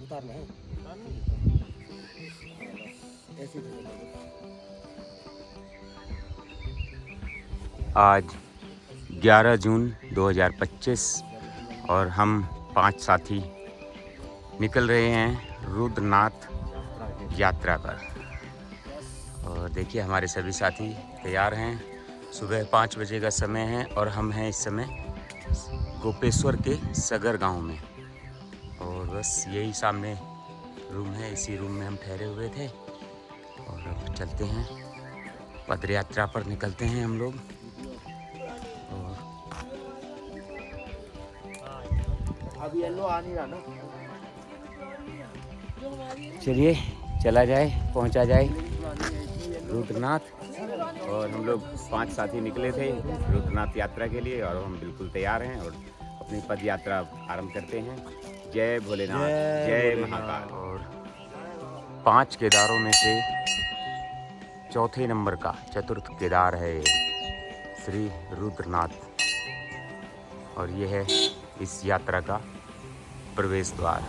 उतारना है ऐसे ही। आज 11 जून 2025 और हम 5 साथी निकल रहे हैं रुद्रनाथ यात्रा पर। और देखिए हमारे सभी साथी तैयार हैं। सुबह 5 बजे का समय है और हम हैं इस समय गोपेश्वर के सगर गांव में। और बस यही सामने रूम है, इसी रूम में हम ठहरे हुए थे और अब चलते हैं, पद यात्रा पर निकलते हैं हम लोग। और अभी येलो आ नहीं रहा ना, चलिए चला जाए, पहुंचा जाए रुद्रनाथ। और हम लोग 5 साथी निकले थे रुद्रनाथ यात्रा के लिए और हम बिल्कुल तैयार हैं और अपनी पद यात्रा आरंभ करते हैं। जय भोलेनाथ, जय महाकाल। और 5 केदारों में से चौथे नंबर का चतुर्थ केदार है श्री रुद्रनाथ और ये है इस यात्रा का प्रवेश द्वार।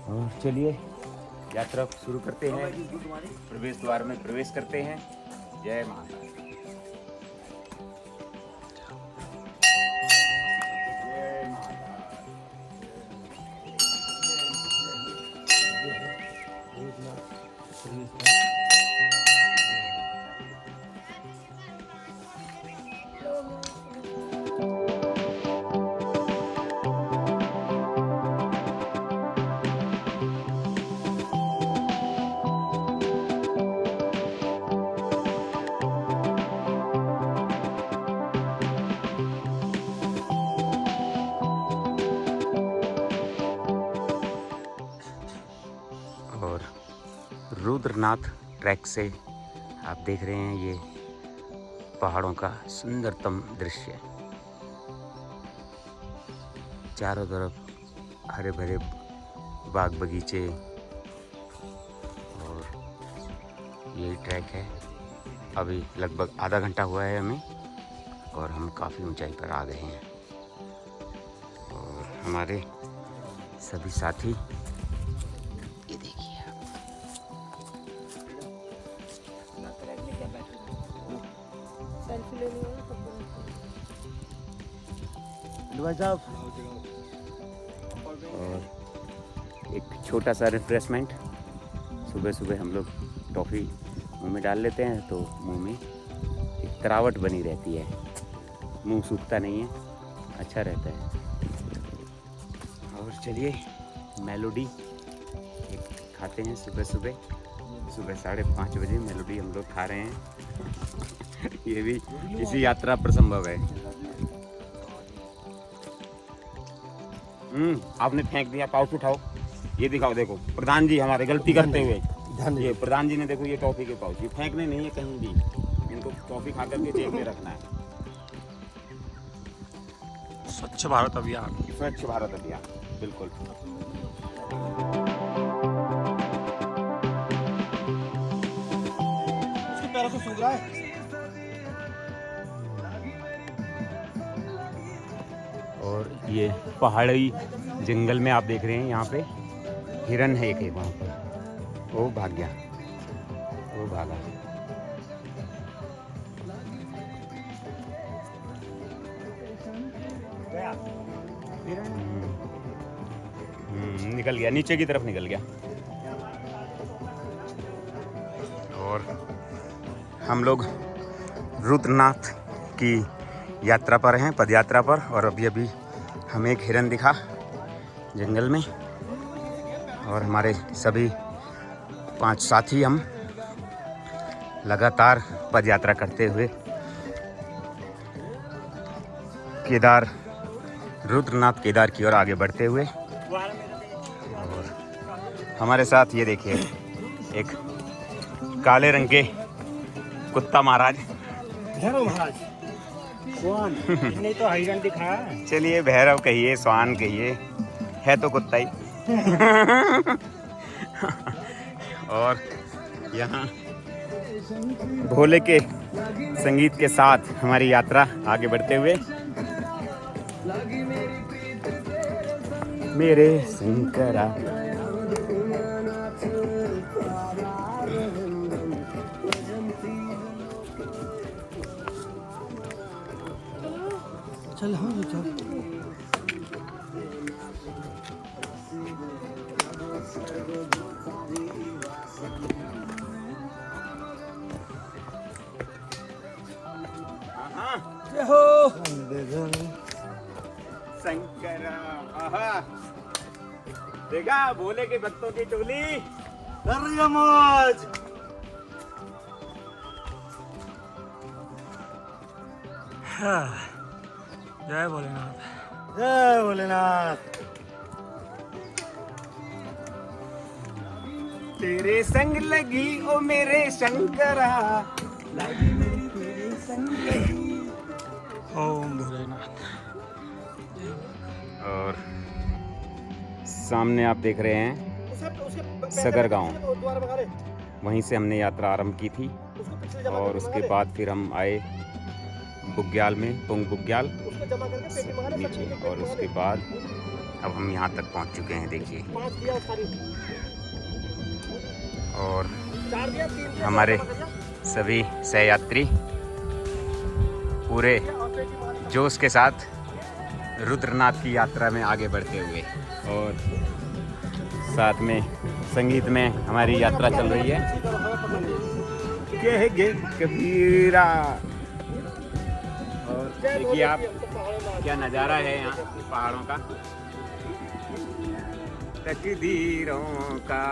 और चलिए यात्रा शुरू करते हैं, प्रवेश द्वार में प्रवेश करते हैं। जय महाकाल। और रुद्रनाथ ट्रैक से आप देख रहे हैं ये पहाड़ों का सुंदरतम दृश्य। चारों तरफ हरे भरे बाग बगीचे और यही ट्रैक है। अभी लगभग आधा घंटा हुआ है हमें और हम काफ़ी ऊंचाई पर आ गए हैं। और हमारे सभी साथी ये देखिए आप। भाई साहब और एक छोटा सा रिफ्रेशमेंट, सुबह सुबह हम लोग टॉफ़ी मुंह में डाल लेते हैं तो मुंह में एक तरावट बनी रहती है, मुंह सूखता नहीं है, अच्छा रहता है। और चलिए मेलोडी एक खाते हैं सुबह सुबह 5:30 बजे मेलोडी हम लोग खा रहे हैं। ये भी इसी यात्रा पर संभव है। आपने फेंक दिया, पाउच उठाओ, ये दिखाओ। देखो प्रधान जी हमारे गलती करते हुए, ये प्रधान जी ने देखो ये टॉफी के पाउच, ये फेंकने नहीं है कहीं भी, इनको टॉफी खा करके जेब में रखना है। स्वच्छ भारत अभियान, स्वच्छ भारत अभियान, बिल्कुल। इसके पैरों से सूख रहा है। और ये पहाड़ी जंगल में आप देख रहे हैं, यहाँ पे हिरन है एक वहाँ पर, वो भाग गया, वो भागा। निकल गया, नीचे की तरफ निकल गया। और हम लोग रुद्रनाथ की यात्रा पर हैं, पदयात्रा पर। और अभी अभी हमें एक हिरन दिखा जंगल में और हमारे सभी 5 साथी हम लगातार पदयात्रा करते हुए केदार, रुद्रनाथ केदार की ओर आगे बढ़ते हुए। और हमारे साथ ये देखिए एक काले रंग के कुत्ता महाराज, भैरव महाराज, स्वान नहीं तो हिरन दिखा। चलिए भैरव कहिए, स्वान कहिए, है तो कुत्ता ही। और यहाँ भोले के संगीत के साथ हमारी यात्रा आगे बढ़ते हुए मेरे शंकरा। चल हाँ चल। जय हो शंकरा। आहा, देखा भोले के भक्तों की टोली कर रही है मौज। जय भोलेनाथ। जय भोलेनाथ। तेरे संग लगी ओ मेरे शंकरा, लगी मेरी तेरे संग लगी। ओम भोलेनाथ। और सामने आप देख रहे हैं सदर गांव। वहीं से हमने यात्रा आरंभ की थी और उसके बाद फिर हम आए बुग्याल में, पुंग बुग्याल नीचे, और उसके बाद अब हम यहाँ तक पहुँच चुके हैं। देखिए, और हमारे सभी सहयात्री पूरे जोश के साथ रुद्रनाथ की यात्रा में आगे बढ़ते हुए, और साथ में संगीत में हमारी यात्रा चल रही है। कह गे कबीरा। और देखिए आप क्या नज़ारा है यहाँ पहाड़ों का, तकदीरों का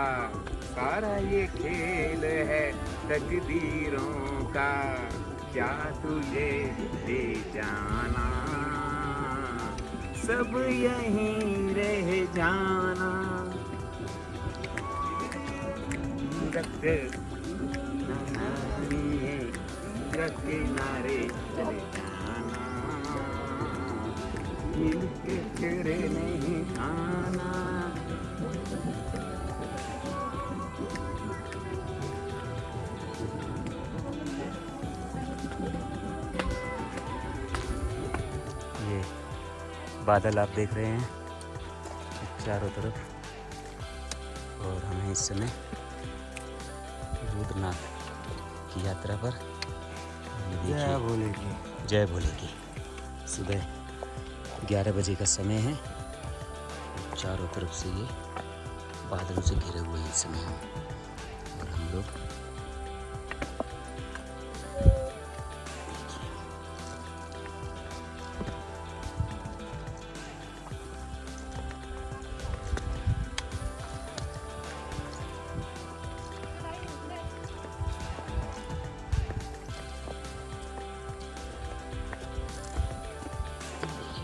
सारा ये खेल है, तकदीरों का क्या तुझे ले जाना, सब यहीं रह जाना, किनारे चले जाना, मिलके तेरे नहीं आना। ये बादल आप देख रहे हैं चारों तरफ, और हमें इस समय रुद्रनाथ की यात्रा पर, जय भोले की। जय भोले की। सुबह 11 बजे का समय है। चारों तरफ से ये बादलों से घिरे हुए हैं इस समय हम, और हम लोग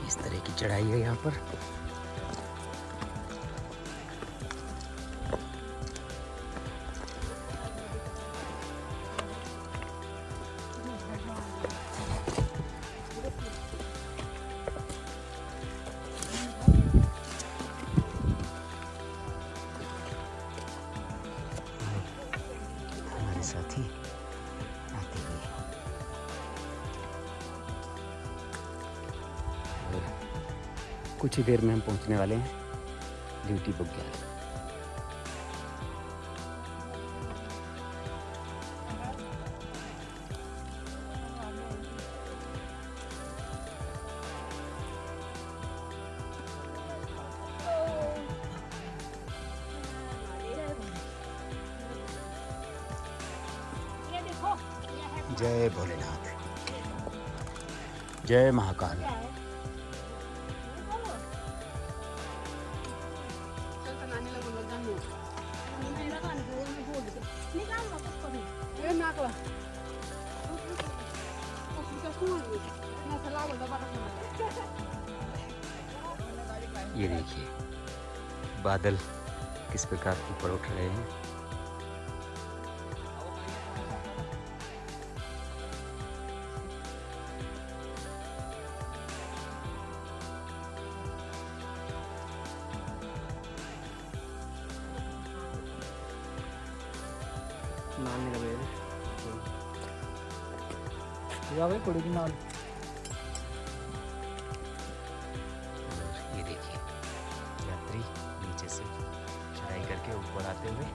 इस तरह की चढ़ाई है यहाँ पर। हमारे साथी आते हुए, और कुछ ही देर में हम पहुंचने वाले हैं ड्यूटी बुग्याल। जय भोलेनाथ, जय महाकाल। ये देखिए बादल किस प्रकार ऊपर उठ रहे हैं। नाल नहीं लगे या भाई कुड़ी की नाल। और ये देखिए यात्री नीचे से चढ़ाई करके ऊपर आते हुए।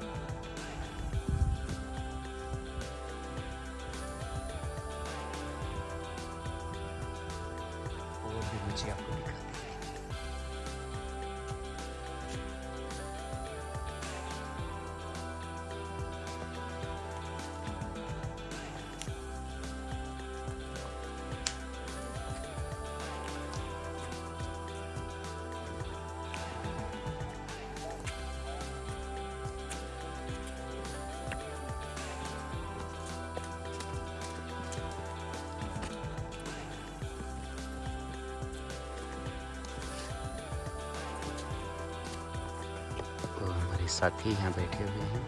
और भी नीचे आपको दिखाते हैं। तो हमारे साथी यहाँ बैठे हुए हैं।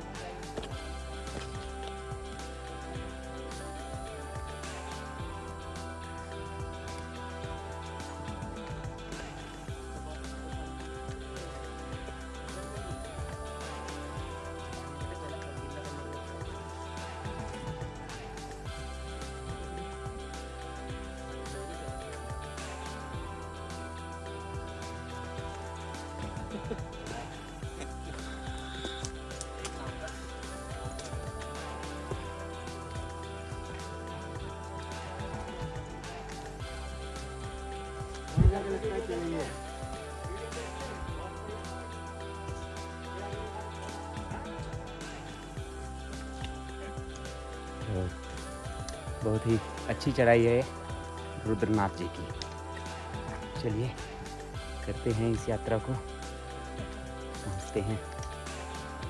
बहुत ही अच्छी चढ़ाई है रुद्रनाथ जी की। चलिए करते हैं इस यात्रा को, पहुंचते हैं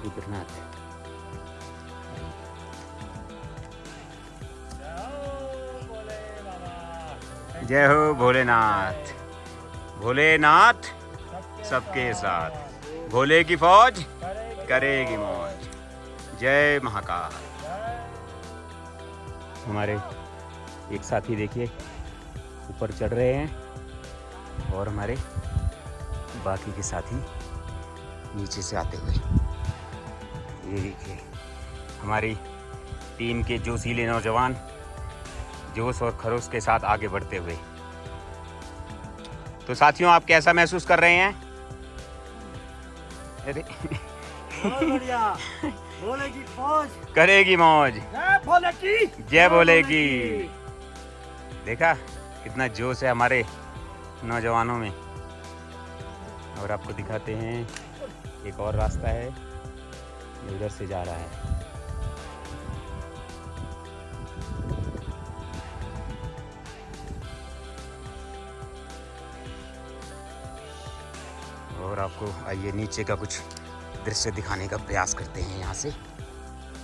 रुद्रनाथ। जय हो भोलेनाथ। भोलेनाथ सबके साथ, भोले की फौज करेगी मौज। जय महाकाल। हमारे एक साथी देखिए ऊपर चढ़ रहे हैं और हमारे बाकी के साथी नीचे से आते हुए। ये देखिए हमारी टीम के जोशीले नौजवान जोश और खरोश के साथ आगे बढ़ते हुए। तो साथियों आप कैसा महसूस कर रहे हैं? अरे बहुत बढ़िया। भोले की फौज करेगी मौज। जय भोले की, जय भोले की। देखा कितना जोश है हमारे नौजवानों में। और आपको दिखाते हैं एक और रास्ता है, ये उधर से जा रहा है। और आपको आइए नीचे का कुछ दृश्य दिखाने का प्रयास करते हैं यहाँ से,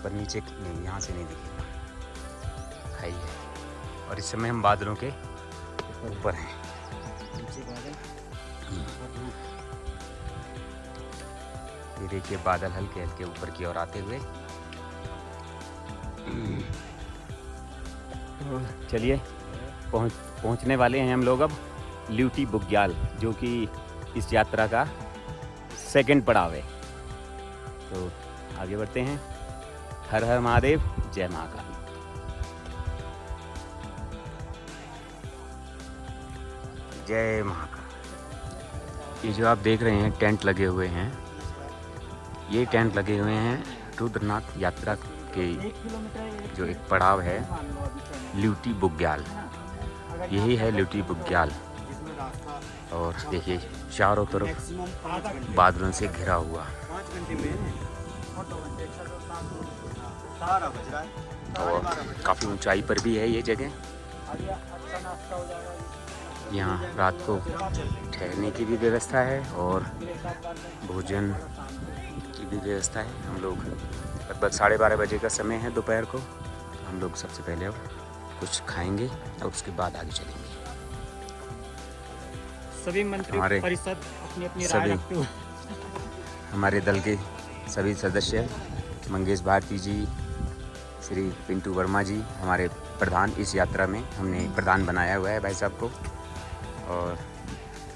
पर नीचे नहीं, यहाँ से नहीं दिखेगा, खाई है। और इस समय हम बादलों के ऊपर हैं। ये देखिए बादल हल्के हल्के ऊपर की ओर आते हुए। चलिए पहुंचने वाले हैं हम लोग अब ल्यूटी बुग्याल, जो कि इस यात्रा का सेकंड पड़ाव है। तो आगे बढ़ते हैं। हर हर महादेव, जय महाकाल। जय महाकाल। ये जो आप देख रहे हैं टेंट लगे हुए हैं, ये टेंट लगे हुए हैं रुद्रनाथ यात्रा के जो एक पड़ाव है ल्यूटी बुग्याल। यही है ल्यूटी बुग्याल। और देखिए चारों तरफ बादलों से घिरा हुआ। और काफ़ी ऊंचाई पर भी है ये जगह। यहाँ रात को ठहरने की भी व्यवस्था है और भोजन की भी व्यवस्था है। हम लोग लगभग 12:30 बजे का समय है दोपहर को। हम लोग सबसे पहले अब कुछ खाएंगे और उसके बाद आगे चलेंगे। सभी मंत्री परिषद अपनी अपनी राय रखते हुए हमारे दल के सभी सदस्य मंगेश भारती जी, श्री पिंटू वर्मा जी, हमारे प्रधान इस यात्रा में हमने प्रधान बनाया हुआ है भाई साहब को, और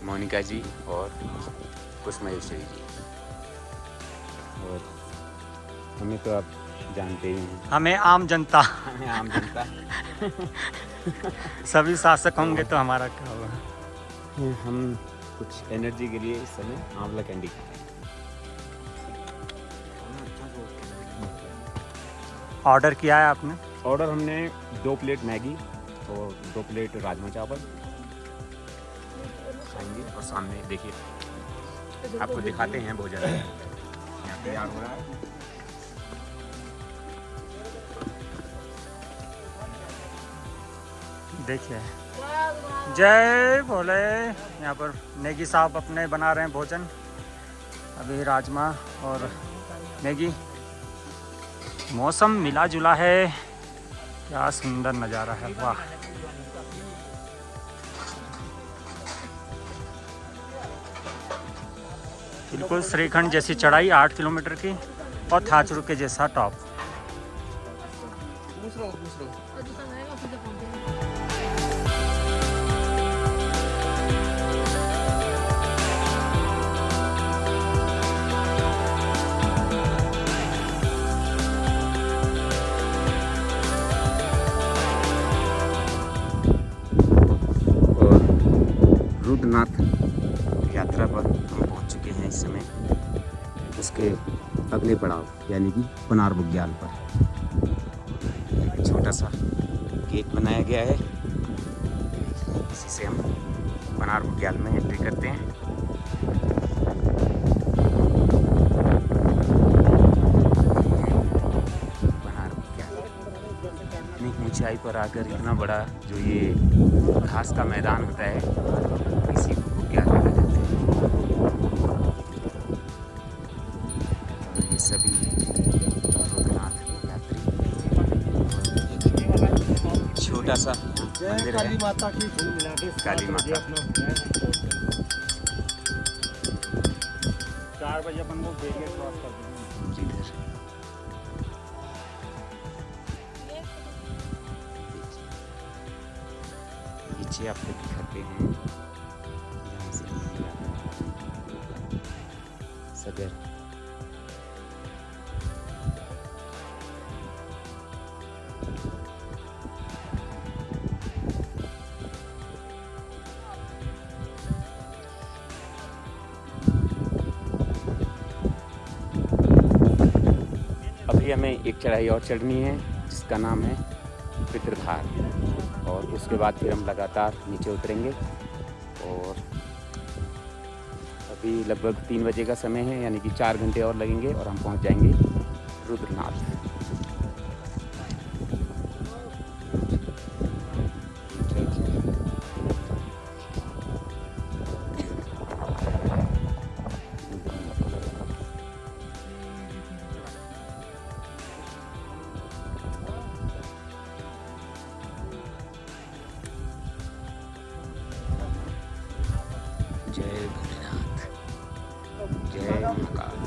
मोनिका जी और कुश महेश्वरी जी। और हमें तो अब जानते ही हैं। हमें आम जनता, हमें आम जनता सभी शासक होंगे तो हमारा क्या होगा। हम कुछ एनर्जी के लिए इस समय आंवला कैंडी खाएं। ऑर्डर किया है आपने? ऑर्डर हमने 2 प्लेट मैगी और 2 प्लेट राजमा चावल खाएंगे। और सामने देखिए आपको दिखाते हैं भोजन यहाँ तैयार हो रहा है। देखिए, जय भोले। यहाँ पर नेगी साहब अपने बना रहे हैं भोजन। अभी राजमा और मैगी। मौसम मिला जुला है, क्या सुंदर नज़ारा है, वाह। बिल्कुल श्रीखंड जैसी चढ़ाई 8 किलोमीटर की और थाचरू के जैसा टॉप। रुद्रनाथ यात्रा पर हम पहुंच चुके हैं इस समय। उसके अगले पड़ाव यानी कि पनार बुग्याल पर एक छोटा सा गेट बनाया गया है, इसी से हम पनार बुग्याल में एंट्री करते हैं। पनार बुग्याल इतनी ऊंचाई पर आकर इतना बड़ा जो ये घास का मैदान होता है, इसी को बुग्याल कहा जाता है। ये सभी रुद्रनाथ यात्री। छोटा सा मंदिर है, काली माता की फूल मिला के काली माता। 4 बजे अपन लोग गेट क्रॉस कर देंगे। जिधर नीचे आपको दिखाते हैं जहाँ से मंदिर आता है, सदर। अभी हमें एक चढ़ाई और चढ़नी है जिसका नाम है पितृधार, और उसके बाद फिर हम लगातार नीचे उतरेंगे। और अभी लगभग 3 बजे का समय है, यानी कि 4 घंटे और लगेंगे और हम पहुंच जाएंगे रुद्रनाथ। जय भोलेनाथ, जय महाकाल।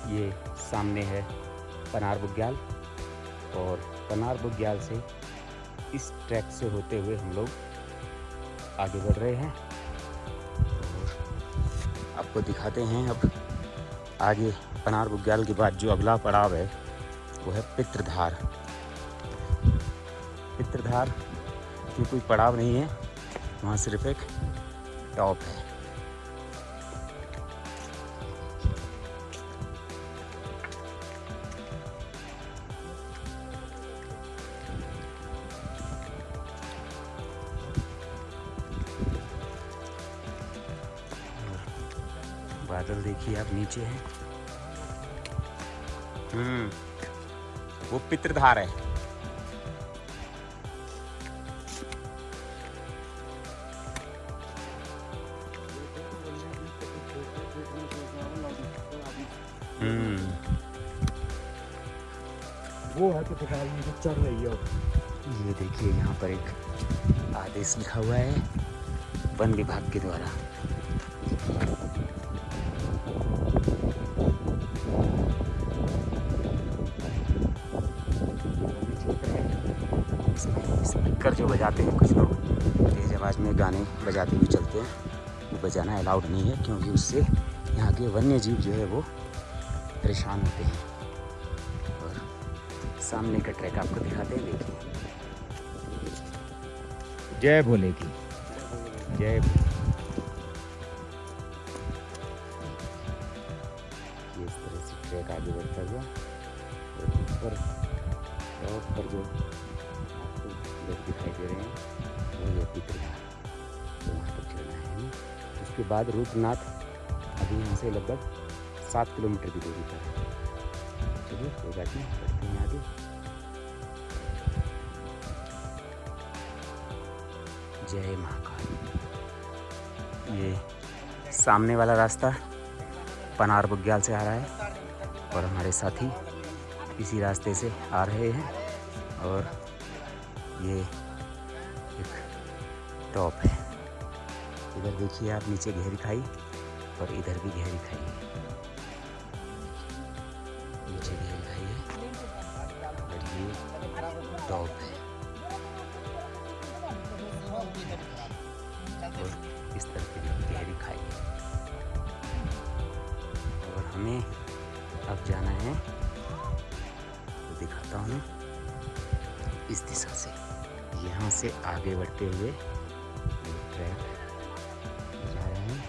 ये सामने है पनार बुग्याल, और पनार बुग्याल से इस ट्रैक से होते हुए हम लोग आगे बढ़ रहे हैं। और आपको दिखाते हैं अब आगे पनार बुग्याल के बाद जो अगला पड़ाव है वो है पितृधार। पितृधार में कोई पड़ाव नहीं है, वहाँ सिर्फ एक टॉप है। बादल देखिए आप नीचे हैं। वो पितृधार है। वो है पितृधार में जो चढ़ रही है। ये देखिए यहाँ पर एक आदेश लिखा हुआ है, वन विभाग के द्वारा। स्पीकर जो बजाते हैं कुछ लोग तेज आवाज़ में गाने बजाते हुए चलते हैं, वो बजाना अलाउड नहीं है, क्योंकि उससे यहाँ के वन्य जीव जो है वो परेशान होते हैं। और सामने का ट्रैक आपको दिखाते हैं, देखिए। जय भोले की जय। इस तरह से ट्रैक आगे बढ़ता हुआ और ऊपर टॉप पर जो आपको लोग दिखाई दे रहे हैं वो ये पितृघाट, तो वहाँ तक चलना है हमें। उसके बाद रुद्रनाथ अभी यहाँ से लगभग 7 किलोमीटर की दूरी पर है। चलिए कोई बात नहीं, बढ़ते हैं आगे। जय महाकाल। ये सामने वाला रास्ता पनार बुग्याल से आ रहा है और हमारे साथी इसी रास्ते से आ रहे हैं। और ये एक टॉप है, इधर देखिए आप, नीचे गहरी खाई और इधर भी गहरी खाई है। नीचे गहरी खाई है और ये टॉप है और इस तरह की गहरी खाई है। और हमें अब जाना है, तो दिखाता हूँ, इस दिशा से यहाँ से आगे बढ़ते हुए ट्रैक जा रहे हैं।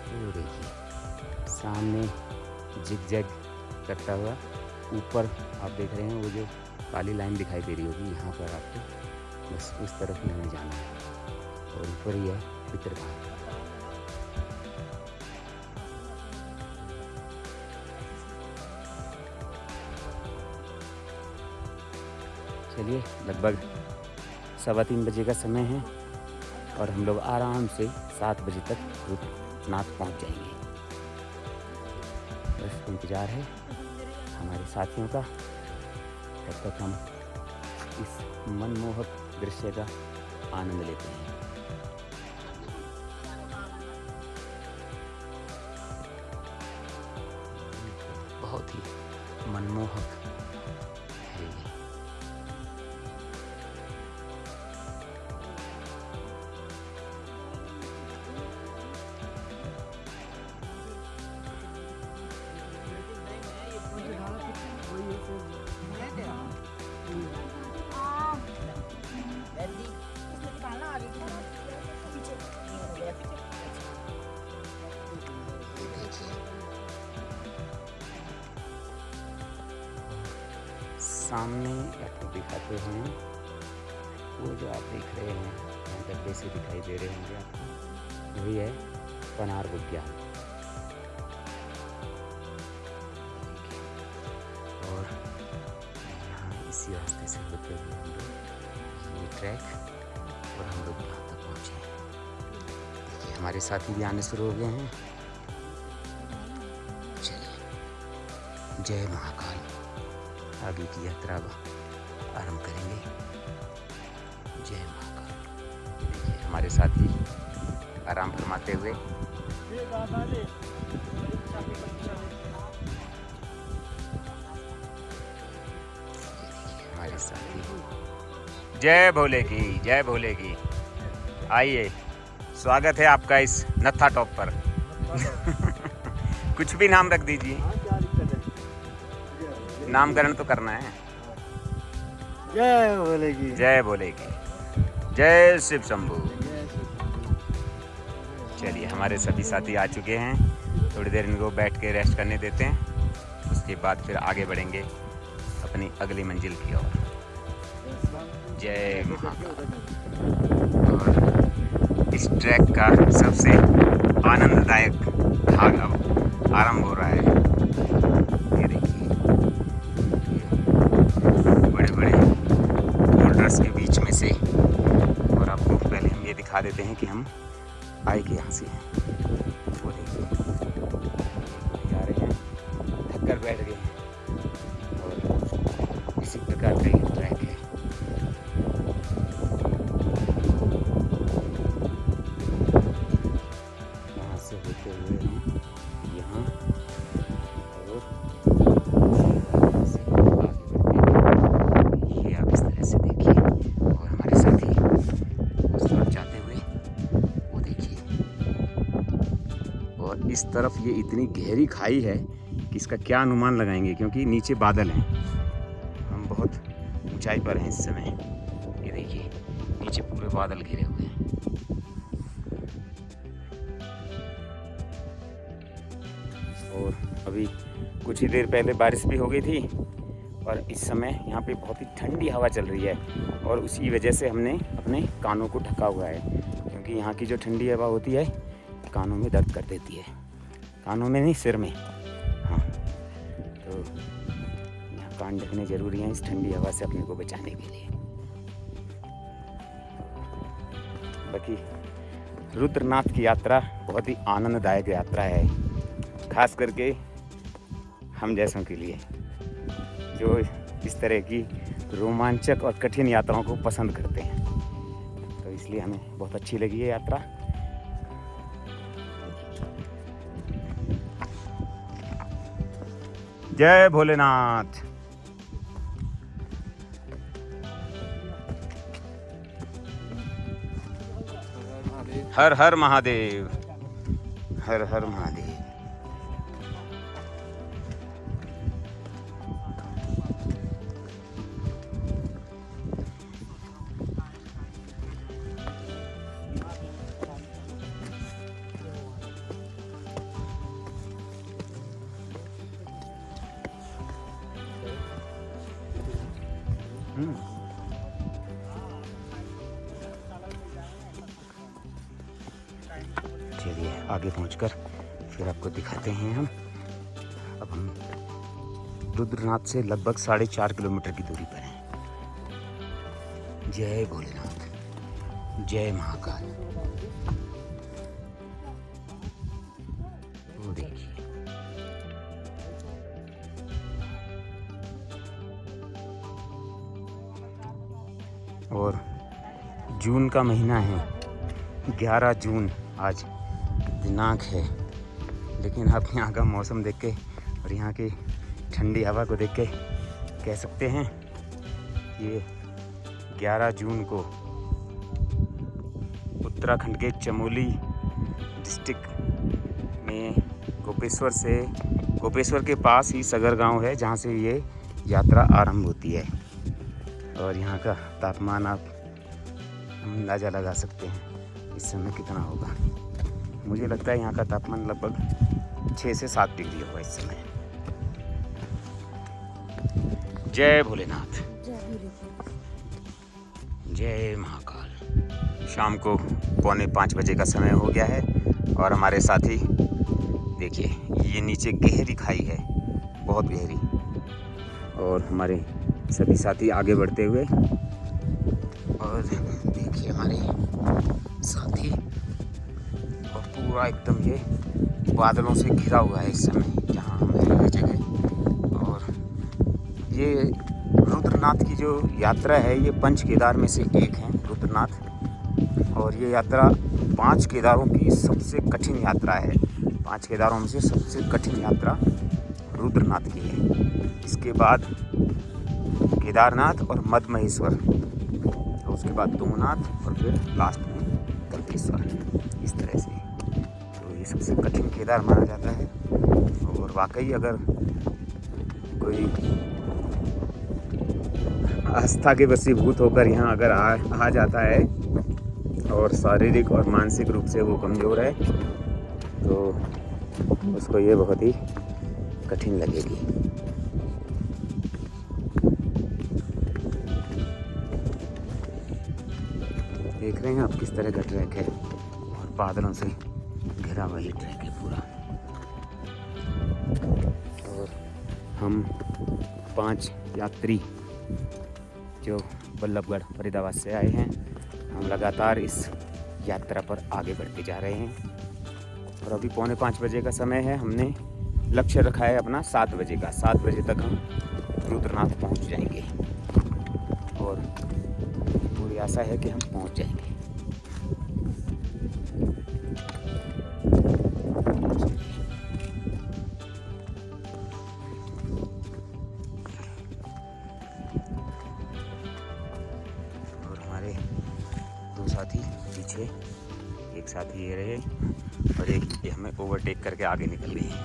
और देखिए सामने जिग-जैग करता हुआ ऊपर आप देख रहे हैं, वो जो काली लाइन दिखाई दे रही होगी, यहाँ पर आपको बस उस तरफ ही हमें जाना है। और ऊपर ही है पितृघाट। चलिए लगभग 3:15 बजे का समय है और हम लोग आराम से 7 बजे तक रुद्रनाथ पहुंच जाएंगे। बस इंतज़ार है हमारे साथियों का, तब तक हम इस मनमोहक दृश्य का आनंद लेते हैं। बहुत ही मनमोहक है ये। सामने आपको दिखाते हैं, वो जो आप देख रहे हैं डब्बे से दिखाई दे रहे होंगे आपको, वही है पनार बुग्याल। और यहाँ इसी रास्ते से होते हुए हम लोग ये ट्रैक और हम लोग यहाँ तक पहुँचे हैं। देखिए हमारे साथी भी आने शुरू हो गए हैं। चलिए जय महाकाल, आगे की यात्रा आरंभ करेंगे। जय महाकाल। देखिए हमारे साथी आराम फरमाते हुए हमारे साथी। जय भोले की जय भोले की। आइए, स्वागत है आपका इस नत्था टॉप पर। कुछ भी नाम रख दीजिए, नामकरण तो करना है। जय भोले की जय भोले की जय शिव शंभू। चलिए हमारे सभी साथी आ चुके हैं, थोड़ी देर इनको बैठ के रेस्ट करने देते हैं, उसके बाद फिर आगे बढ़ेंगे अपनी अगली मंजिल की ओर। जय महाकाल। और इस ट्रैक का सबसे आनंददायक भाग अब आरंभ हो रहा है। ये देखिए बड़े बड़े बोल्डर्स के बीच में से, और आपको पहले हम ये दिखा देते हैं कि हम आए के यहाँ से हैं। वो देखिए जा रहे हैं, थक कर बैठ गए हैं, और इसी प्रकार का ये ट्रैक है। इस तरफ ये इतनी गहरी खाई है कि इसका क्या अनुमान लगाएंगे, क्योंकि नीचे बादल हैं। हम बहुत ऊंचाई पर हैं इस समय। ये देखिए नीचे पूरे बादल घिरे हुए हैं। और अभी कुछ ही देर पहले बारिश भी हो गई थी और इस समय यहाँ पे बहुत ही ठंडी हवा चल रही है और उसी वजह से हमने अपने कानों को ढका हुआ है, क्योंकि यहाँ की जो ठंडी हवा होती है कानों में दर्द कर देती है। कानों में नहीं, सिर में। हाँ, तो यहाँ कान ढकने ज़रूरी हैं इस ठंडी हवा से अपने को बचाने के लिए। बाकी रुद्रनाथ की यात्रा बहुत ही आनंददायक यात्रा है, खास करके हम जैसों के लिए जो इस तरह की रोमांचक और कठिन यात्राओं को पसंद करते हैं। तो इसलिए हमें बहुत अच्छी लगी ये यात्रा। जय भोलेनाथ। हर हर महादेव, हर हर महादेव। चलिए आगे पहुंचकर फिर आपको दिखाते हैं हम। अब हम रुद्रनाथ से लगभग 4.5 किलोमीटर की दूरी पर हैं। जय भोलेनाथ, जय महाकाल। वो देखिए और जून का महीना है, 11 जून आज दिनांक है, लेकिन आप यहाँ का मौसम देख के और यहाँ की ठंडी हवा को देख के कह सकते हैं ये 11 जून को उत्तराखंड के चमोली डिस्ट्रिक्ट में गोपेश्वर के पास ही सगर गांव है, जहाँ से ये यात्रा आरंभ होती है। और यहाँ का तापमान आप अंदाज़ा लगा सकते हैं इस समय कितना होगा। मुझे लगता है यहाँ का तापमान लगभग 6 से 7 डिग्री होगा इस समय। जय भोलेनाथ, जय महाकाल। शाम को 4:45 बजे का समय हो गया है और हमारे साथी देखिए ये नीचे गहरी खाई है, बहुत गहरी, और हमारे सभी साथी आगे बढ़ते हुए। और देखिए हमारे साथी और पूरा एकदम ये बादलों से घिरा हुआ है इस समय जहाँ हम हैं ये जगह। और ये रुद्रनाथ की जो यात्रा है ये 5 केदार में से एक है रुद्रनाथ, और ये यात्रा 5 केदारों की सबसे कठिन यात्रा है। 5 केदारों में से सबसे कठिन यात्रा रुद्रनाथ की है। इसके बाद केदारनाथ और मद्महेश्वर, तो उसके बाद तुंगनाथ और फिर लास्ट में तलकेश्वर, इस तरह से। तो ये सबसे कठिन केदार माना जाता है। और वाकई अगर कोई आस्था के वशीभूत होकर यहाँ अगर आ जाता है और शारीरिक और मानसिक रूप से वो कमज़ोर है तो उसको ये बहुत ही कठिन लगेगी। देख रहे हैं आप किस तरह का ट्रैक है और बादलों से घिरा हुआ ये ट्रैक है पूरा। और हम 5 यात्री जो बल्लभगढ़ फरीदाबाद से आए हैं, हम लगातार इस यात्रा पर आगे बढ़ते जा रहे हैं। और अभी 4:45 बजे का समय है। हमने लक्ष्य रखा है अपना 7 बजे का। 7 बजे तक हम रुद्रनाथ पहुंच जाएंगे और पूरी आशा है कि हम पहुंच जाएंगे। और हमारे 2 साथी पीछे एक साथ ये रहे और एक ये हमें ओवरटेक करके आगे निकल गई है।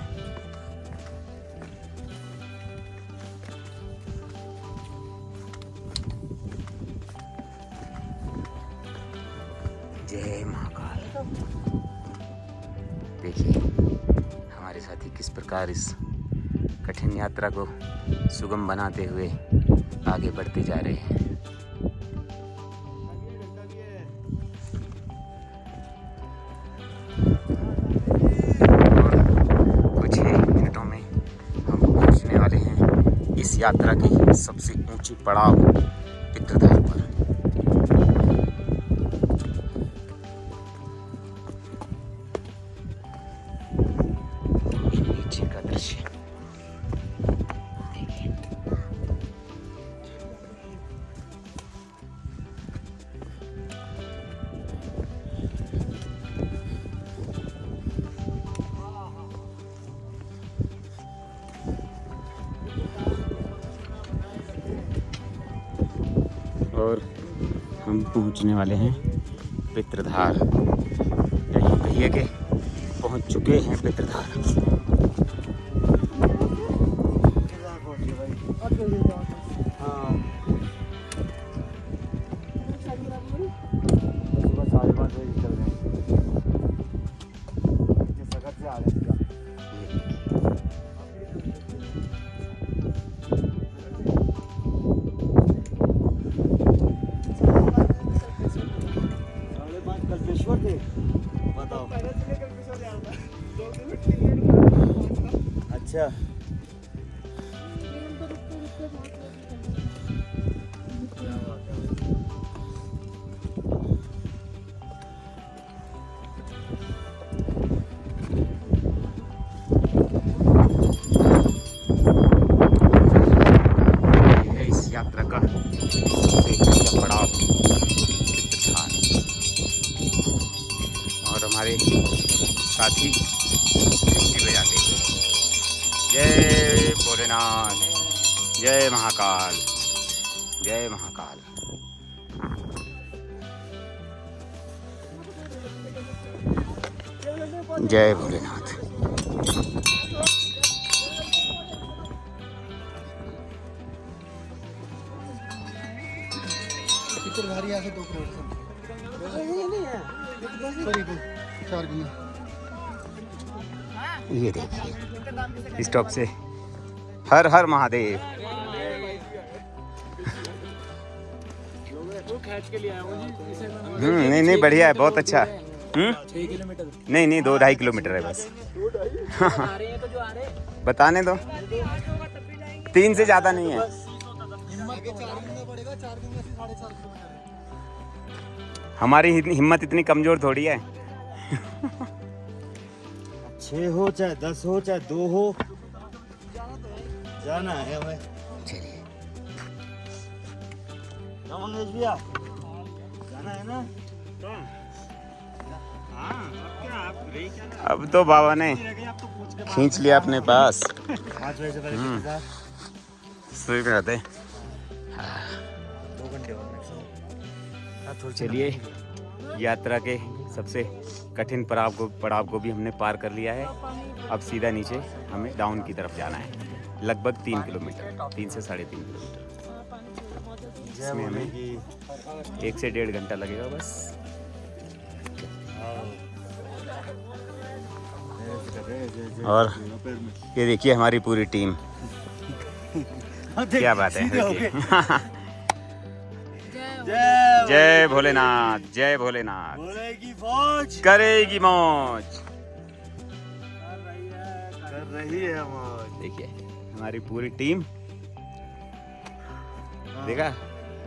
जय महाकाल। देखिए हमारे साथी किस प्रकार इस कठिन यात्रा को सुगम बनाते हुए आगे बढ़ते जा रहे हैं। और कुछ ही मिनटों में हम पहुंचने वाले हैं इस यात्रा की सबसे ऊंची पड़ाव पितृधार पर। नीचे का दृश्य और हम पहुंचने वाले हैं पितृधार। यही कहिए कि पहुंच चुके हैं पितृधार। अच्छा इस यात्रा का सबसे बड़ा पितृधार और हमारे साथी घंटी बजाते हैं। जय भोलेनाथ, जय महाकाल, जय महाकाल। जय भोलेनाथ। पितृधारी यहाँ से 2 किलोमीटर ये देखिए स्टॉप से हर हर महादेव। नहीं नहीं बढ़िया है, बहुत अच्छा। 6 किलोमीटर नहीं नहीं 2-2.5 किलोमीटर है बस। बताने दो, 3 से ज्यादा नहीं है। हमारी हिम्मत इतनी कमजोर थोड़ी है। 6 हो चाहे 10 हो चाहे 2 हो, जाना है भाई। चलिए मंगेश भैया जाना है ना। अब तो बाबा ने खींच लिया अपने पास। 5 बजे से पहले सुई में रहते। 2 घंटे और मैक्सिमम। चलिए यात्रा के सबसे कठिन पड़ाव को भी हमने पार कर लिया है। अब सीधा नीचे हमें डाउन की तरफ जाना है, लगभग 3 किलोमीटर, 3 से 3.5 किलोमीटर। इसमें हमें 1 से 1.5 घंटा लगेगा बस। और ये देखिए हमारी पूरी टीम, क्या बात है। जय भोलेनाथ, जय भोलेनाथ। बोलेगी फौज करेगी मौज, कर रही है मौज। देखिए हमारी पूरी टीम, देखा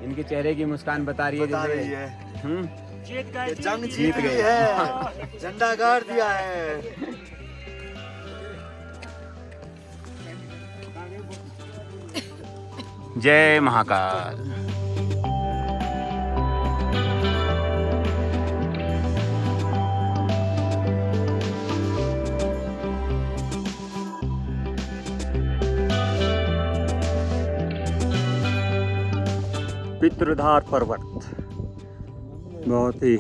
इनके चेहरे की मुस्कान बता रही है। जंग जीत गई है, झंडा गाड़ दिया है। जय महाकाल। पितृधार पर्वत बहुत ही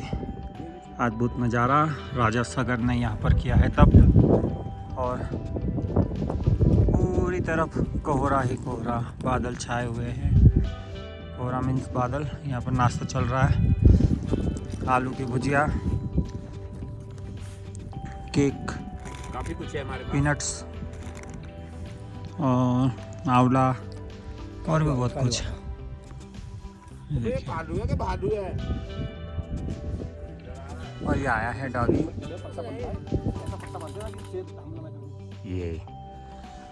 अद्भुत नज़ारा राजा सागर ने यहाँ पर किया है तब, और पूरी तरफ कोहरा ही कोहरा, बादल छाए हुए हैं। कोहरा मीन्स बादल। यहाँ पर नाश्ता चल रहा है, आलू की भुजिया, केक, काफ़ी कुछ है हमारे पास। पीनट्स और आंवला और भी बहुत कुछ। भालू है कि भालू है? और ये आया है डॉगी। ये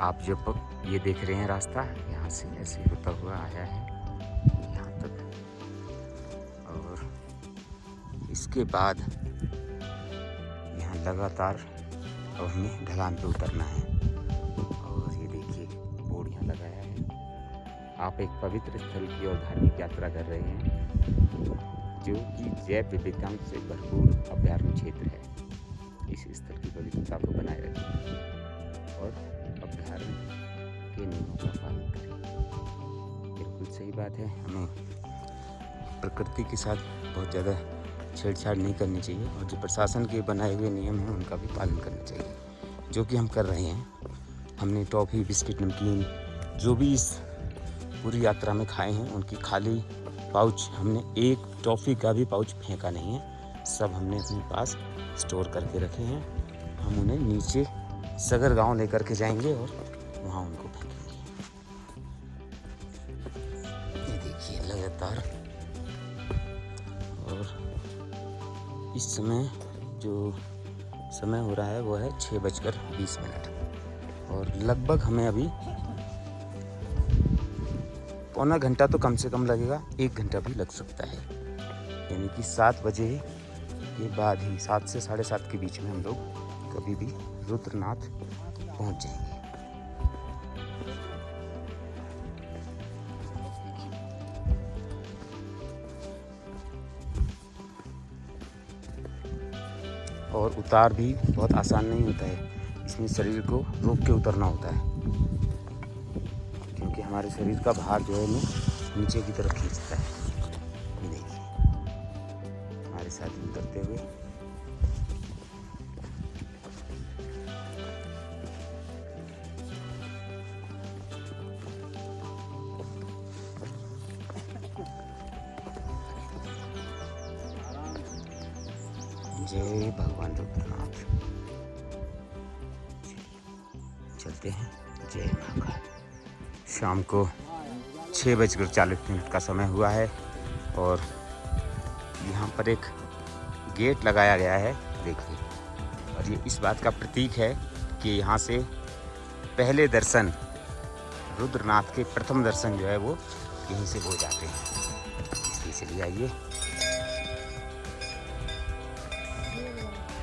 आप जब ये देख रहे हैं रास्ता, यहाँ से ऐसे होता हुआ आया है यहाँ तक, और इसके बाद यहाँ लगातार अब हमें ढलान पे उतरना है। और ये देखिए बोर्ड यहाँ लगाया है, आप एक पवित्र स्थल की और धार्मिक यात्रा कर रहे हैं, जो कि जैव विविधता से भरपूर अभ्यारण्य क्षेत्र है। इस स्थल की पवित्रता को बनाए रखें और अभ्यारण्य के नियमों का पालन करें। बिल्कुल सही बात है, हमें प्रकृति के साथ बहुत ज़्यादा छेड़छाड़ नहीं करनी चाहिए, और जो प्रशासन के बनाए हुए नियम हैं उनका भी पालन करना चाहिए, जो कि हम कर रहे हैं। हमने टॉफ़ी, बिस्किट, नमकीन जो भी इस पूरी यात्रा में खाए हैं, उनकी खाली पाउच, हमने एक टॉफ़ी का भी पाउच फेंका नहीं है, सब हमने अपने पास स्टोर करके रखे हैं। हम उन्हें नीचे सगर गांव लेकर के जाएंगे और वहाँ उनको फेंकेंगे। ये देखिए लगातार, और इस समय जो समय हो रहा है वो है 6:20, और लगभग हमें अभी पौना घंटा तो कम से कम लगेगा, 1 घंटा भी लग सकता है। यानी कि 7 बजे के बाद ही, 7 से 7:30 के बीच में हम लोग कभी भी रुद्रनाथ पहुंच जाएंगे। और उतार भी बहुत आसान नहीं होता है, इसमें शरीर को रोक के उतरना होता है, क्योंकि हमारे शरीर का भार जो है नीचे की तरफ खींचता है। ये देखिए हमारे साथ उतरते हुए। जय भगवान रुद्रनाथ। चलते हैं। जय महाकाल। शाम को 6:40 का समय हुआ है, और यहाँ पर एक गेट लगाया गया है, देखिए, और ये इस बात का प्रतीक है कि यहाँ से पहले दर्शन, रुद्रनाथ के प्रथम दर्शन जो है वो यहीं से हो जाते हैं। इसलिए चलिए आइए,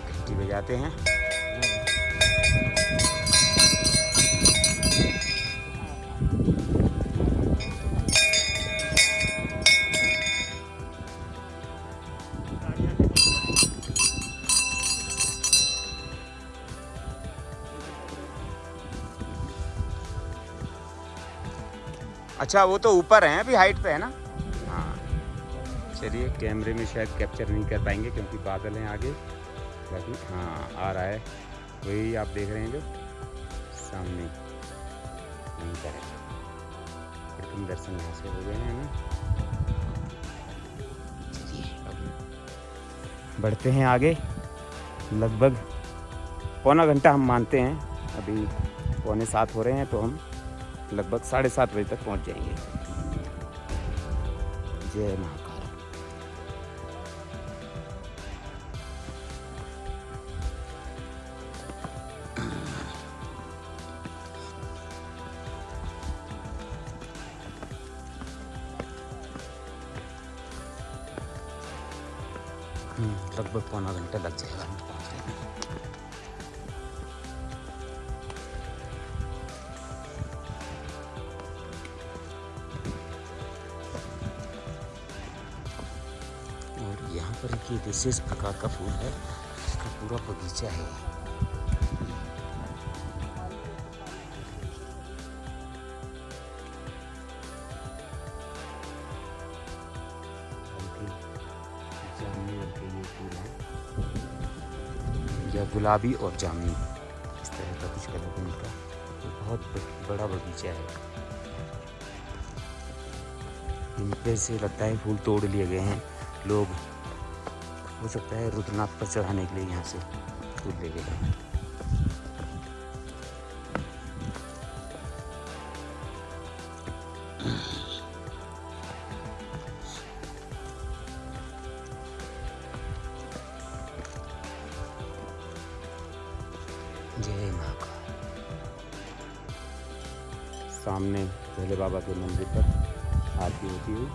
घंटी बजाते हैं। अच्छा, वो तो ऊपर है, अभी हाइट पे है ना। हाँ चलिए, कैमरे में शायद कैप्चर नहीं कर पाएंगे क्योंकि बादल हैं आगे, बाकी हाँ आ रहा है, वही आप देख रहे हैं जो सामने वहीं पर है। प्रथम दर्शन यहाँ से हो गए हैं हमें। चलिए अब बढ़ते हैं आगे। लगभग पौना घंटा हम मानते हैं, अभी 6:45 हो रहे हैं, तो हम लगभग 7:30 बजे तक पहुंच जाएंगे। जय महाकाल। लगभग पौना घंटा लग जाएगा हमें पहुंचने में। और यहाँ पर एक विशेष प्रकार का फूल है, इसका पूरा बगीचा है। जामुनी रंग के ये फूल है। गया गुलाबी और जामुनी, इस तरह का कुछ कलर है इनका। तो बहुत बड़ा बगीचा है। इन पे से लगता है फूल तोड़ लिए गए हैं लोग, हो सकता है रुद्रनाथ पर चढ़ाने के लिए यहाँ से फूल ले गए हैं। जय महाकाल। सामने भोले बाबा के मंदिर पर आरती होती हुई।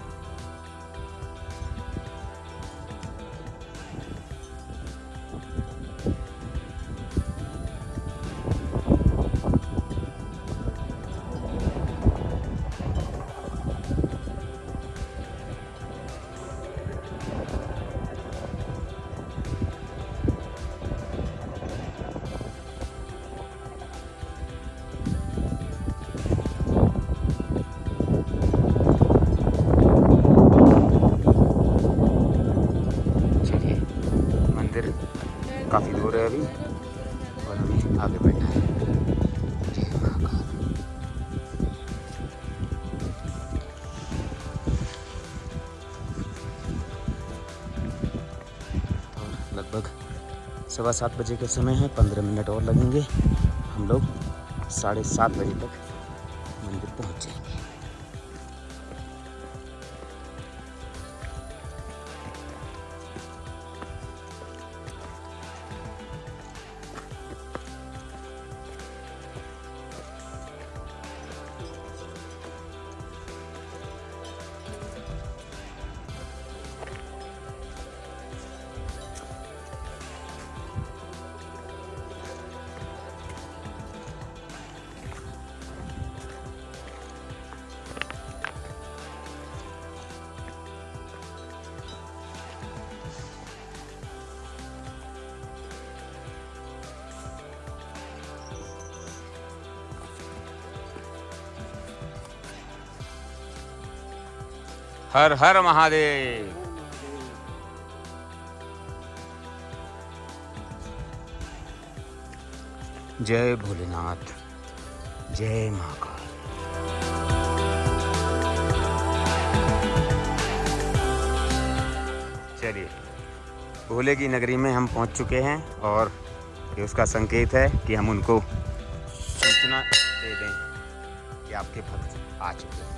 काफ़ी दूर है अभी और हमें आगे बैठना है। जय महाकाल। और लगभग 7:15 बजे का समय है, 15 मिनट और लगेंगे। हम लोग 7:30 बजे तक मंदिर पहुंच जाएंगे। हर हर महादेव। जय भोलेनाथ, जय महाकाल। चलिए, भोले की नगरी में हम पहुंच चुके हैं और ये उसका संकेत है कि हम उनको सूचना दे दें कि आपके भक्त आ चुके हैं।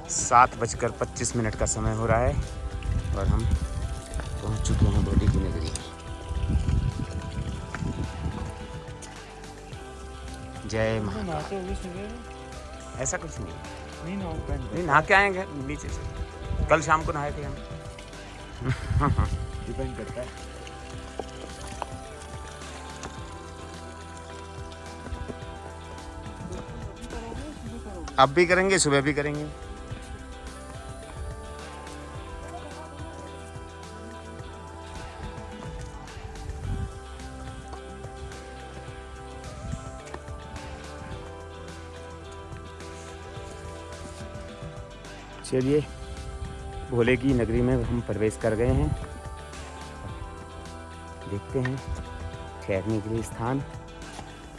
7:25 का समय हो रहा है और हम पहुंच चुके हैं भोले की नगरी में। जय महाकाल। ऐसा कुछ नहीं नहा के आएंगे नीचे से, कल शाम को नहाए थे हम। डिपेंड करता है। अब भी करेंगे, सुबह भी करेंगे। चलिए, भोले की नगरी में हम प्रवेश कर गए हैं। देखते हैं ठहरने के लिए स्थान,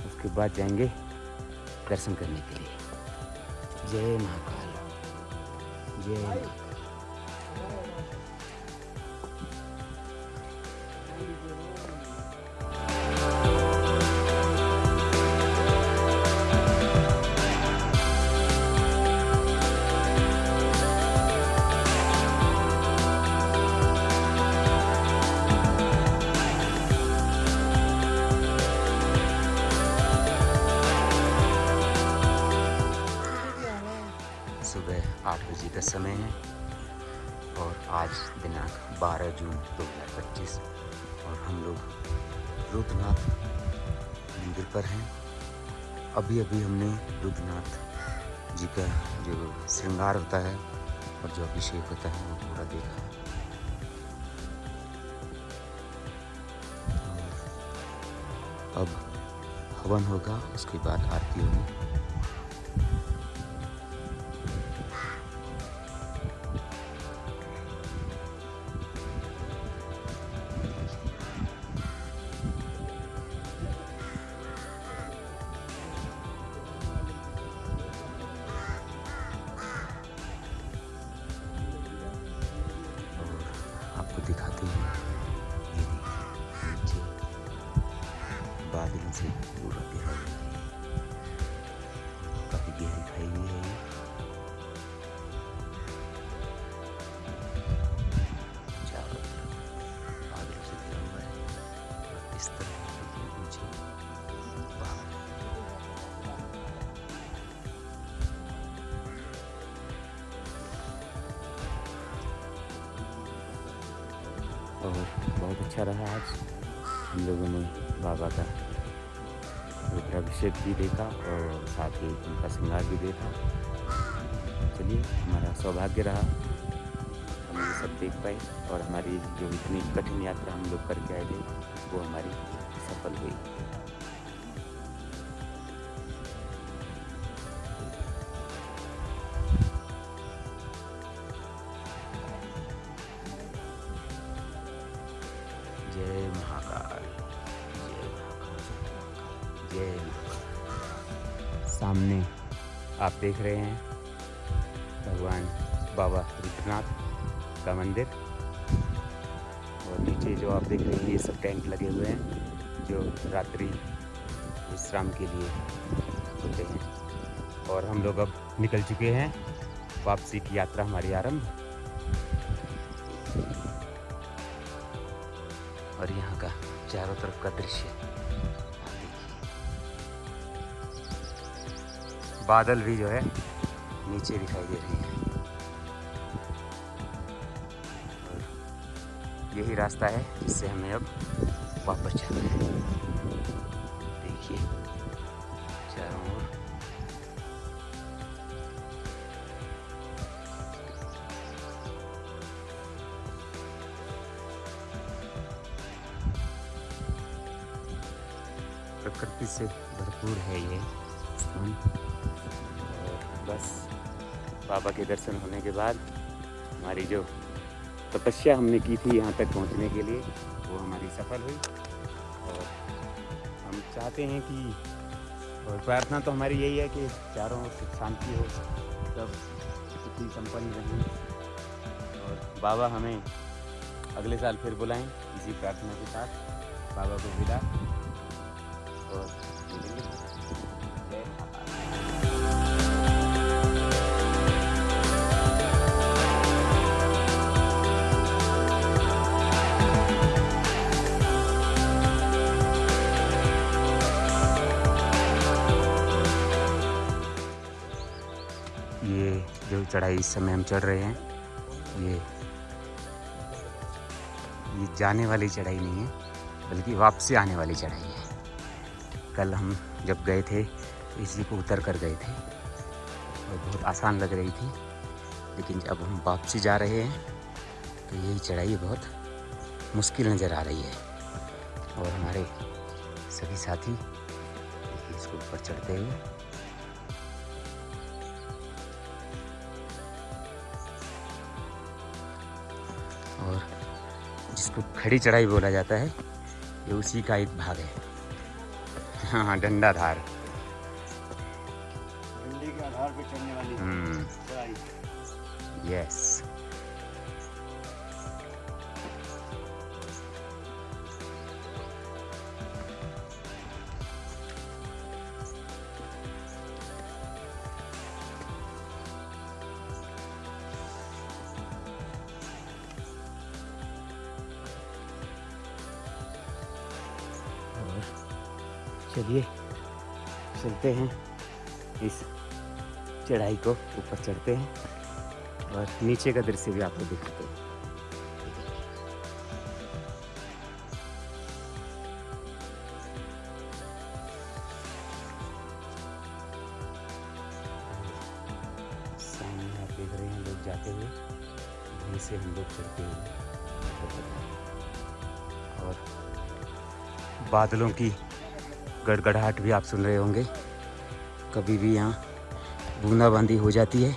उसके बाद जाएंगे दर्शन करने के लिए। जय महाकाल, जय महाकाल। सुबह 8 बजे का समय है और आज दिनांक 12 जून 2025 और हम लोग रुद्रनाथ मंदिर पर हैं। अभी हमने रुद्रनाथ जी का जो श्रृंगार होता है और जो अभिषेक होता है वो पूरा देखा। अब हवन होगा, उसके बाद आरती होगी। और बहुत अच्छा रहा आज। हम लोगों ने बाबा का रुद्राभिषेक भी देखा और साथ ही उनका श्रृंगार भी देखा। चलिए, हमारा सौभाग्य रहा हम ये सब देख पाए और हमारी जो इतनी कठिन यात्रा हम लोग करके आए थे वो हमारी सफल हुई। जय महाकाल, जय महाकाल, जय महाकाल। सामने आप देख रहे हैं भगवान बाबा रुद्रनाथ का मंदिर और नीचे जो आप देख रहे हैं ये सब टेंट लगे हुए हैं जो रात्रि विश्राम के लिए होते हैं। और हम लोग अब निकल चुके हैं, वापसी की यात्रा हमारी आरंभ। और यहाँ का चारों तरफ का दृश्य आप देखिए, बादल भी जो है नीचे दिखाई दे रहे हैं। और यही रास्ता है जिससे हमें अब वापस जाना है। देखिए चारों ओर प्रकृति से भरपूर है ये स्थान। और बस बाबा के दर्शन होने के बाद हमारी जो तपस्या हमने की थी यहाँ तक पहुँचने के लिए वो हमारी सफल हुई। और हम चाहते हैं कि, और प्रार्थना तो हमारी यही है कि चारों ओर सुख शांति हो, सब सुखी संपन्न रहें और बाबा हमें अगले साल फिर बुलाएं इसी प्रार्थना के साथ। बाबा को विदा और मिलेंगे। जय महाकाल। ये जो चढ़ाई इस समय हम चढ़ रहे हैं ये जाने वाली चढ़ाई नहीं है बल्कि वापसी आने वाली चढ़ाई है। कल हम जब गए थे तो इसी को उतर कर गए थे और बहुत आसान लग रही थी, लेकिन जब हम वापसी जा रहे हैं तो यही चढ़ाई बहुत मुश्किल नज़र आ रही है। और हमारे सभी साथी इसको ऊपर चढ़ते हुए और जिसको खड़ी चढ़ाई बोला जाता है ये उसी का एक भाग है। हाँ, डंडाधार, डंडे के आधार पर चढ़ने वाली चढ़ाई। यस। चलिए चलते हैं, इस चढ़ाई को ऊपर चढ़ते हैं और नीचे का दृश्य भी आपको दिखाते हैं। सामने आप देख रहे हैं लोग जाते हुए, वहीं से हम लोग चढ़ते हुए और बादलों की गड़गड़ाहट भी आप सुन रहे होंगे। कभी भी यहाँ बूंदाबांदी हो जाती है।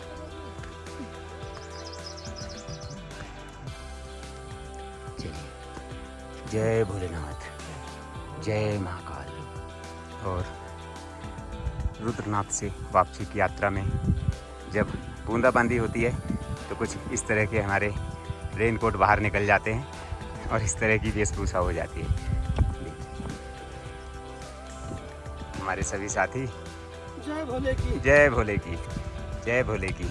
चलिए, जय भोलेनाथ, जय महाकाल। और रुद्रनाथ से वापसी की यात्रा में जब बूंदाबांदी होती है तो कुछ इस तरह के हमारे रेनकोट बाहर निकल जाते हैं और इस तरह की वेशभूषा हो जाती है। हमारे सभी साथी जय भोले की, जय भोले की, जय भोले की,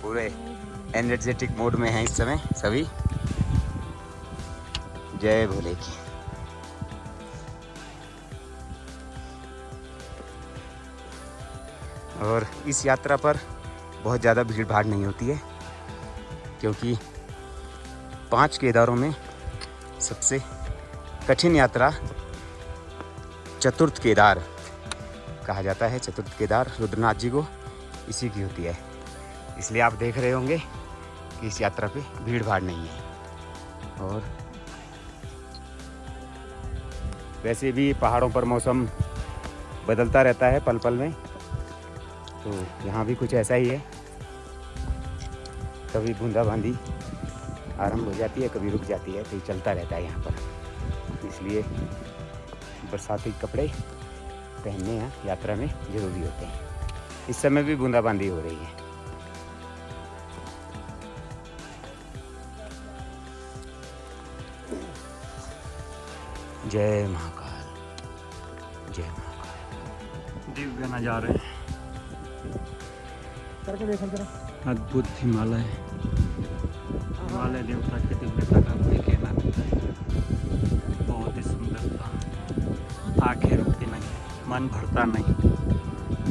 पूरे एनर्जेटिक मोड में हैं इस समय सभी। जय भोले की। और इस यात्रा पर बहुत ज़्यादा भीड़ भाड़ नहीं होती है क्योंकि 5 केदारों में सबसे कठिन यात्रा चतुर्थ केदार कहा जाता है। चतुर्थ केदार रुद्रनाथ जी को इसी की होती है, इसलिए आप देख रहे होंगे कि इस यात्रा पे भीड़ भाड़ नहीं है। और वैसे भी पहाड़ों पर मौसम बदलता रहता है पल पल में, तो यहाँ भी कुछ ऐसा ही है। कभी बूंदाबांदी आरंभ हो जाती है, कभी रुक जाती है, तो ये चलता रहता है यहाँ पर। इसलिए बरसाती कपड़े पहनने यहाँ यात्रा में ज़रूरी होते हैं। इस समय भी बूंदाबांदी हो रही है। जय महाकाल, जय महाकाल। दिव्य नज़ारे, अद्भुत हिमालय, हिमालय देवता की दिव्यता का कोई कहना नहीं। बहुत ही सुंदरता, आंखें रुकती नहीं, मन भरता नहीं।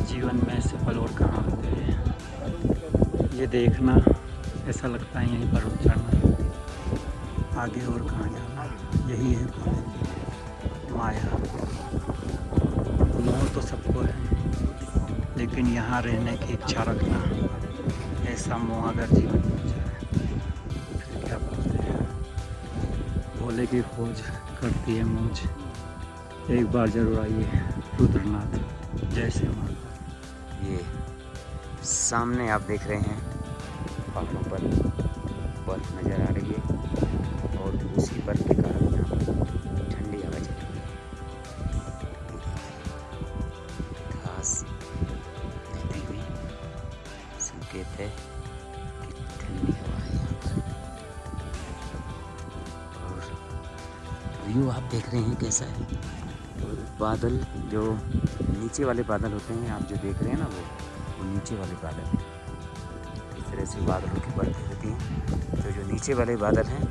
जीवन में ऐसे पल और कहाँ होते हैं। ये देखना ऐसा लगता है यहीं पर रुक जाना, आगे और कहाँ जाना। यही है भोले की माया। मोह तो सबको है, लेकिन यहाँ रहने की इच्छा रखना, ऐसा मोह अगर जीवन में जाए फिर क्या बोलते हैं। भोले की खोज करती है मौज। एक बार जरूर आइए रुद्रनाथ। जय श्री माता। ये सामने आप देख रहे हैं पहाड़ों पर बर्फ नज़र आ रही है, और उसी बर्फ के कारण यहाँ पर ठंडी हवा चल रही है। घास हिलती हुई संकेत है कि ठंडी हवा है यहाँ पर। और व्यू आप देख रहे हैं कैसा है। और बादल जो नीचे वाले बादल होते हैं, आप जो देख रहे हैं ना, वो नीचे वाले बादल हैं। इस तरह से बादलों की परतें होती हैं, तो जो नीचे वाले बादल हैं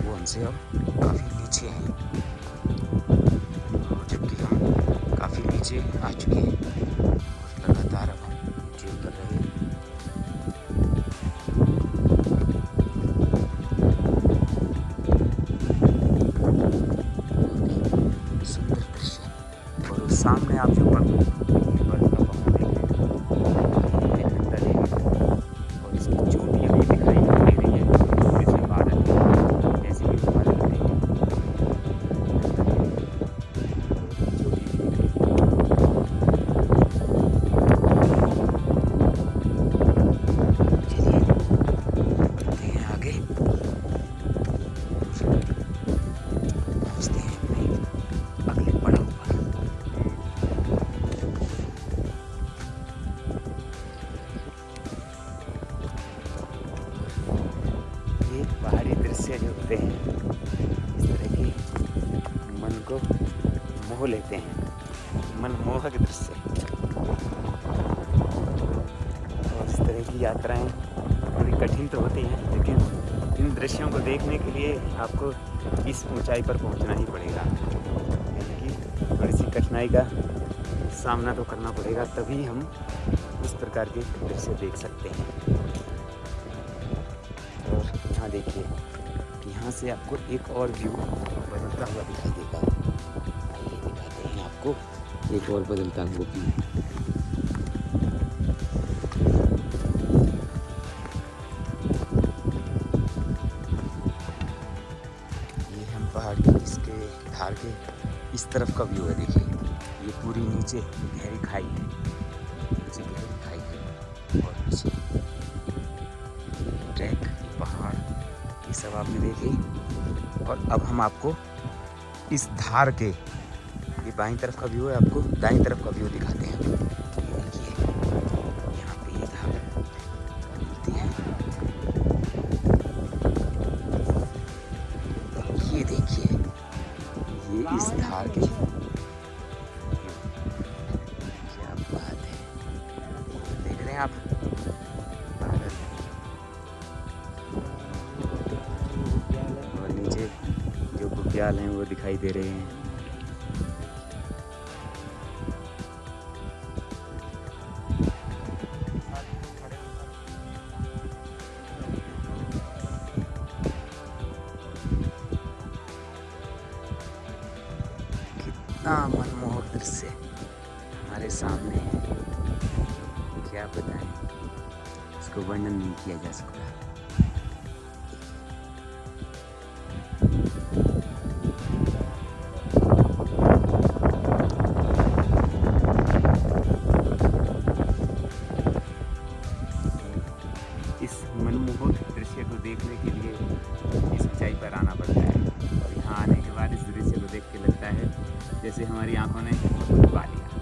वो हमसे अब काफ़ी नीचे हैं, और जबकि हम काफ़ी नीचे आ चुके हैं और लगातार अब हम नीचे उतर रहे हैं। सुंदर दृश्य, और सामने आप जो बर्फ का पहाड़ देख रहे हैं, ये नंदा देवी, और इसकी चोटी अभी दिखाई दे रही है। जैसे बादल, जैसे भी बादल होते हैं, नंदा देवी की चोटी भी दिख रही है। चलिए बढ़ते हैं आगे, पहुँचते हैं अपने अगले पड़ाव पर। ये पहाड़ी दृश्य जो होते हैं, इस तरह की मन को मोह लेते हैं, मनमोहक दृश्य। और इस तरह की यात्राएं थोड़ी कठिन तो होती हैं, लेकिन इन दृश्यों को देखने के लिए आपको इस ऊंचाई पर पहुंचना ही पड़ेगा। यानी कि थोड़ी सी कठिनाई का सामना तो करना पड़ेगा, तभी हम इस प्रकार के दृश्य देख सकते हैं। और यहाँ देखिए, यहाँ से आपको एक और व्यू बदलता हुआ दिखाई देगा। आइए दिखाते हैं आपको एक और बदलता हुआ व्यू। ये हम पहाड़ की इसके धार के इस तरफ का व्यू है। देखिए, ये पूरी नीचे गहरी खाई है, नीचे गहरी खाई है, और नीचे ट्रैक, पहाड़, ये सब आपने देखे। और अब हम आपको इस धार के, ये बाईं तरफ का व्यू है, आपको दाईं तरफ का व्यू दिखाते हैं। ये देखिए, यहाँ पे ये धार मिलती है। ये देखिए, ये इस धार के, क्या बात है। देख रहे हैं आप बादल, और नीचे जो बुग्याल हैं वो दिखाई दे रहे हैं। कितना मनमोहक दृश्य हमारे सामने है, क्या बताएं, इसको वर्णन नहीं किया जा सकता। इस मनमोहक दृश्य को देखने के लिए इस ऊंचाई पर आना पड़ता है और यहाँ आने के बाद इस दृश्य को देख के लगता है जैसे हमारी आंखों ने पा लिया।